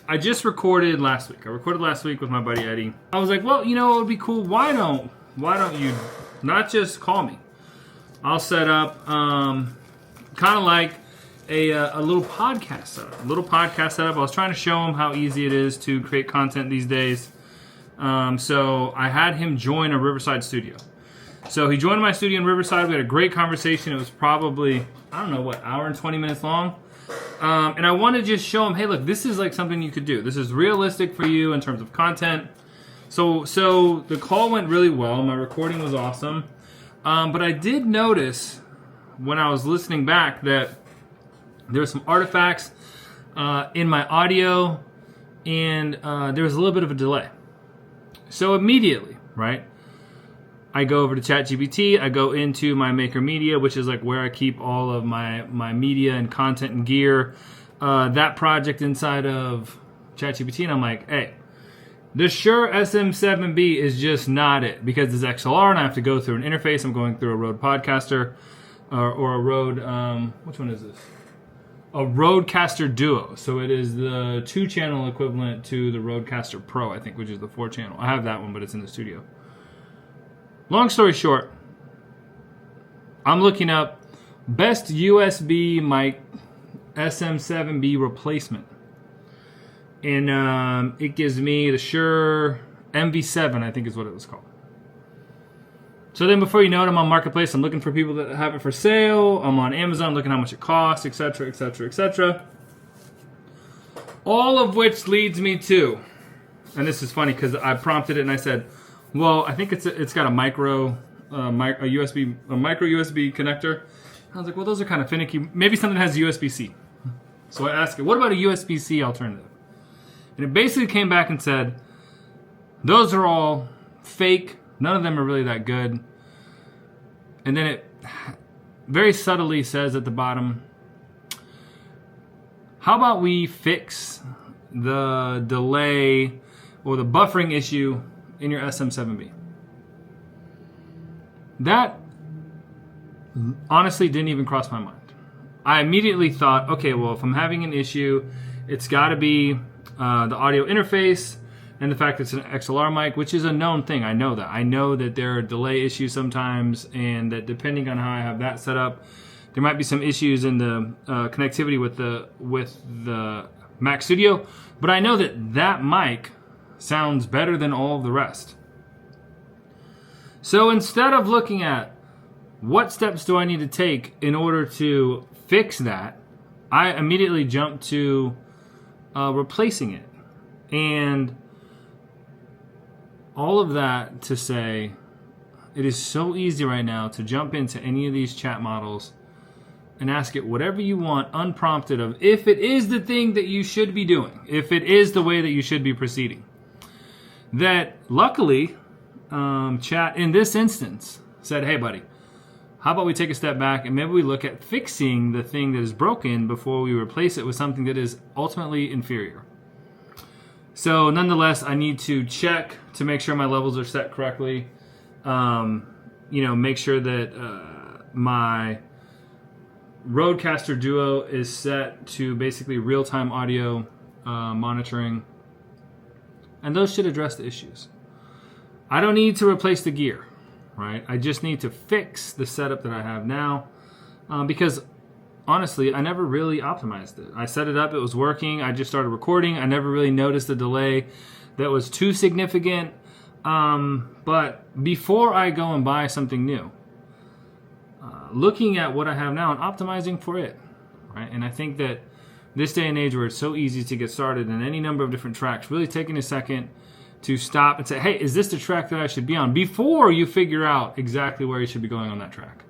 I just recorded last week. I recorded last week with my buddy Eddie. I was like, well, you know, it would be cool. Why don't you not just call me? I'll set up kind of like a little podcast setup. I was trying to show him how easy it is to create content these days. So I had him join a Riverside studio. So he joined my studio in Riverside. We had a great conversation. It was probably, I don't know, what, hour and 20 minutes long. And I want to just show him, hey, look, this is like something you could do. This is realistic for you in terms of content. So the call went really well. My recording was awesome. But I did notice when I was listening back that there were some artifacts in my audio, and there was a little bit of a delay. So immediately, right, I go over to ChatGPT. I go into my Maker Media, which is like where I keep all of my media and content and gear. That project inside of ChatGPT, and I'm like, hey, the Shure SM7B is just not it, because it's XLR and I have to go through an interface. I'm going through a Rode Podcaster or a Rode, which one is this? A Rodecaster Duo. So it is the 2-channel equivalent to the Rodecaster Pro, I think, which is the 4-channel. I have that one, but it's in the studio. Long story short, I'm looking up best USB mic SM7B replacement. And it gives me the Shure MV7, I think is what it was called. So then before you know it, I'm on Marketplace. I'm looking for people that have it for sale. I'm on Amazon looking how much it costs, etc., etc., etc. All of which leads me to, and this is funny because I prompted it and I said, well, I think it's got a micro USB connector. I was like, well, those are kind of finicky. Maybe something has USB-C. So I asked it, what about a USB-C alternative? And it basically came back and said, those are all fake. None of them are really that good. And then it very subtly says at the bottom, how about we fix the delay or the buffering issue in your SM7B? That honestly didn't even cross my mind. I immediately thought, okay, well, if I'm having an issue, it's got to be the audio interface and the fact that it's an XLR mic, which is a known thing. I know that. I know that there are delay issues sometimes, and that depending on how I have that set up, there might be some issues in the connectivity with the Mac Studio. But I know that mic sounds better than all of the rest. So instead of looking at what steps do I need to take in order to fix that, I immediately jumped to replacing it. And all of that to say, it is so easy right now to jump into any of these chat models and ask it whatever you want, unprompted, of if it is the thing that you should be doing, if it is the way that you should be proceeding. That luckily, chat in this instance said, hey buddy, how about we take a step back and maybe we look at fixing the thing that is broken before we replace it with something that is ultimately inferior. So nonetheless, I need to check to make sure my levels are set correctly. Make sure that my Rodecaster Duo is set to basically real-time audio monitoring. And those should address the issues. I don't need to replace the gear, right? I just need to fix the setup that I have now because honestly, I never really optimized it. I set it up, it was working, I just started recording, I never really noticed the delay that was too significant. But before I go and buy something new, looking at what I have now and optimizing for it, right? And I think that this day and age where it's so easy to get started in any number of different tracks, really taking a second to stop and say, hey, is this the track that I should be on? Before you figure out exactly where you should be going on that track.